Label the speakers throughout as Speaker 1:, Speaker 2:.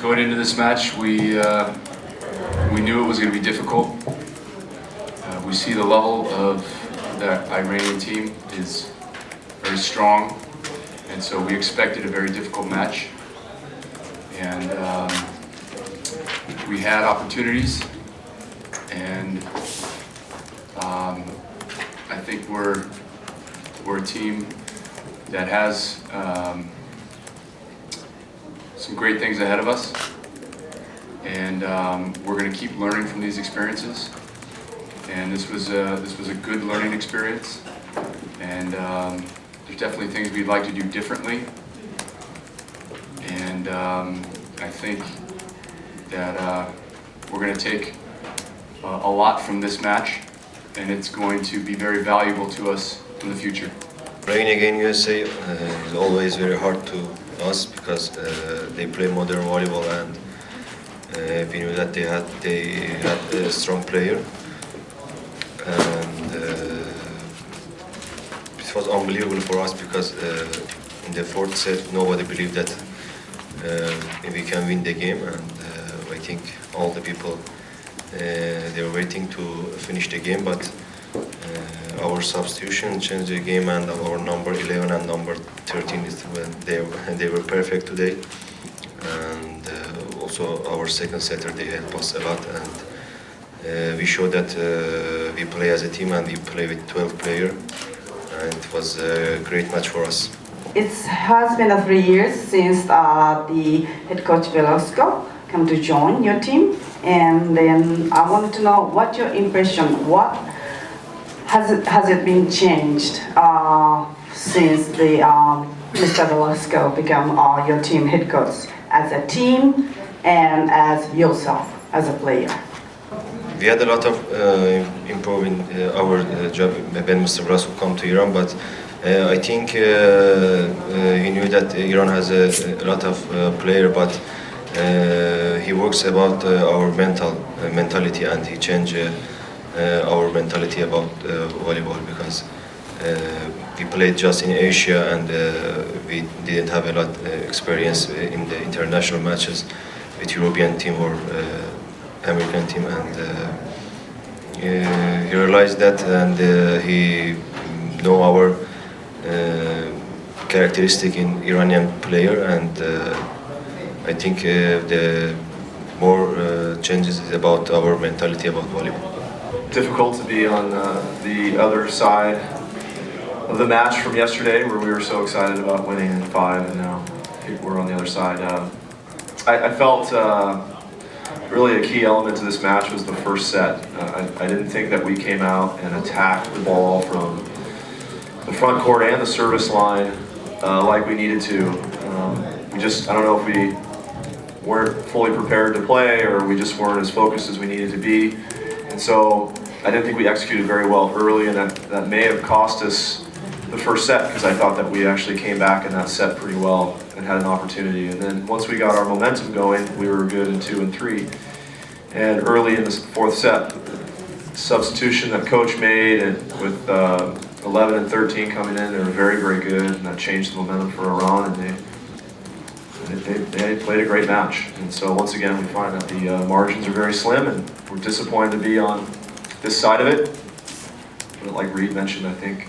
Speaker 1: Going into this match, we knew it was going to be difficult. We see the level of the Iranian team is very strong, and so we expected a very difficult match. And we had opportunities, and I think we're a team that has some great things ahead of us, and we're going to keep learning from these experiences. And this was a good learning experience, and there's definitely things we'd like to do differently. And I think that we're going to take a lot from this match, and it's going to be very valuable to us in the future.
Speaker 2: Playing against USA is always very hard to us because they play modern volleyball, and we knew that they had a strong player, and it was unbelievable for us because in the fourth set nobody believed that we can win the game, and I think all the people they were waiting to finish the game, but our substitution changed the game, and our number 11 and number 13 they were perfect today, and also our second setter they helped us a lot, and we showed that we play as a team and we play with 12 players, and it was a great match for us.
Speaker 3: It has been 3 years since the head coach Velasco come to join your team, and then I wanted to know what your impression, what has it been changed since the Mr. Velasco became your team head coach as a team and as yourself as a player?
Speaker 2: We had a lot of improving our job when Mr. Velasco come to Iran, but I think he knew that Iran has a lot of players, but he works about our mentality, and he changed our mentality about volleyball, because we played just in Asia, and we didn't have a lot experience in the international matches with European team or American team, and he realized that, and he know our characteristic in Iranian player, and I think the more changes is about our mentality about volleyball.
Speaker 4: Difficult to be on the other side of the match from yesterday, where we were so excited about winning in 5, and now we're on the other side. I felt really a key element to this match was the first set. I didn't think that we came out and attacked the ball from the front court and the service line like we needed to. I don't know if we weren't fully prepared to play, or we just weren't as focused as we needed to be. And so I didn't think we executed very well early, and that may have cost us the first set, because I thought that we actually came back in that set pretty well and had an opportunity. And then once we got our momentum going, we were good in 2 and 3. And early in the fourth set, the substitution that coach made, and with 11 and 13 coming in, they were very, very good, and that changed the momentum for Iran, and they played a great match. And so once again, we find that the margins are very slim, and we're disappointed to be on this side of it. But like Reed mentioned, I think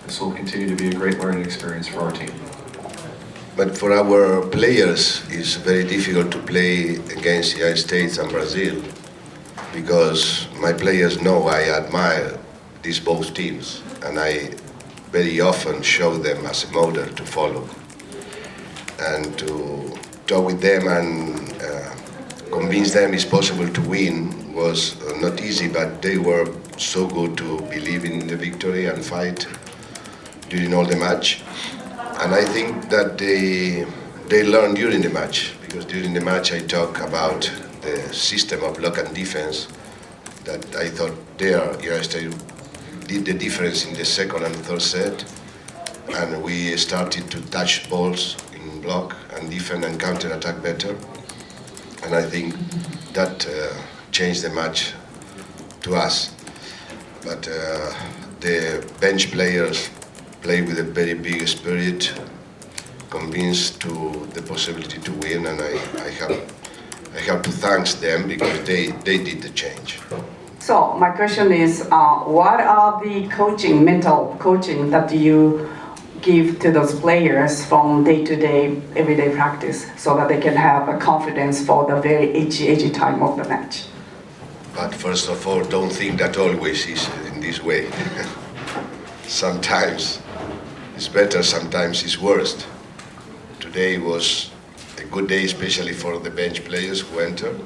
Speaker 4: this will continue to be a great learning experience for our team.
Speaker 5: But for our players, it's very difficult to play against the United States and Brazil, because my players know I admire these both teams, and I very often show them as a model to follow. And to talk with them and convince them it's possible to win was not easy, but they were so good to believe in the victory and fight during all the match. And I think that they learned during the match, because during the match I talk about the system of block and defense that I thought United States did the difference in the second and third set, and we started to touch balls in block and defend and counter-attack better, and I think that changed the match to us. But the bench players play with a very big spirit, convinced to the possibility to win, and I have I have to thank them because they did the change.
Speaker 3: So my question is, what are the mental coaching that you give to those players from day-to-day, everyday practice so that they can have a confidence for the very edgy time of the match?
Speaker 5: But first of all, don't think that always is in this way. Sometimes it's better, sometimes it's worse. Today was a good day, especially for the bench players who entered.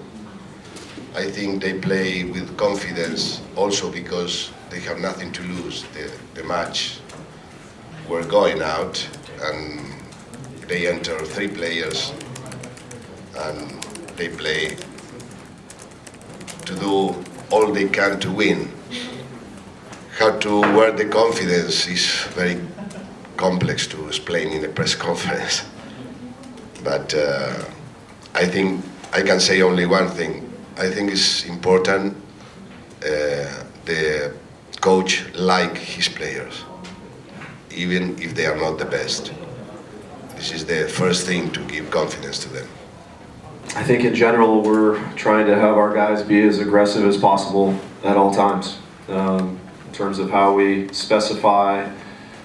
Speaker 5: I think they play with confidence also because they have nothing to lose. The match were going out and they enter 3 players and they play to do all they can to win. How to work the confidence is very complex to explain in a press conference. But I think I can say only one thing. I think it's important the coach like his players, even if they are not the best. This is the first thing to give confidence to them.
Speaker 4: I think in general we're trying to have our guys be as aggressive as possible at all times. In terms of how we specify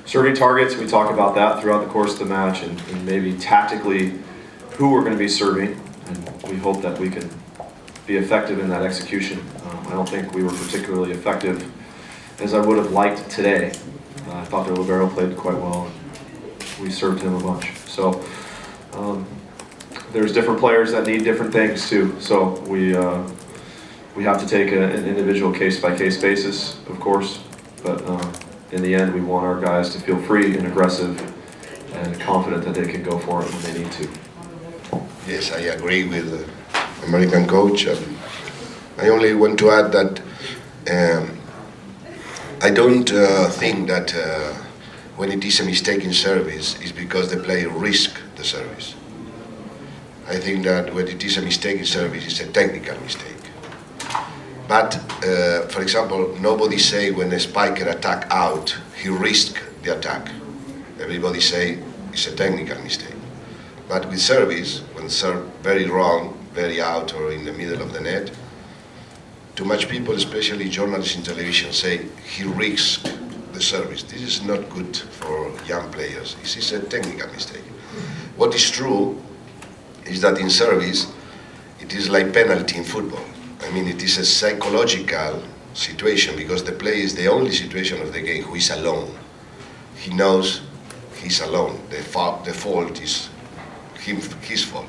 Speaker 4: serving targets, we talk about that throughout the course of the match and maybe tactically who we're going to be serving, and we hope that we can be effective in that execution. I don't think we were particularly effective as I would have liked today. I thought that Libero played quite well and we served him a bunch. So there's different players that need different things too. So we have to take an individual case-by-case basis, of course, but in the end we want our guys to feel free and aggressive and confident that they can go for it when they need to.
Speaker 5: Yes, I agree with the American coach. I only want to add that I don't think that when it is a mistake in service, it's because the player risk the service. I think that when it is a mistake in service, it's a technical mistake. But, for example, nobody say when a spiker attack out, he risk the attack. Everybody say it's a technical mistake. But with service, when serve very wrong, very out or in the middle of the net, too much people, especially journalists in television, say he risks the service. This is not good for young players. This is a technical mistake. What is true is that in service, it is like penalty in football. I mean, it is a psychological situation because the player is the only situation of the game who is alone. He knows he's alone. The fault is his fault.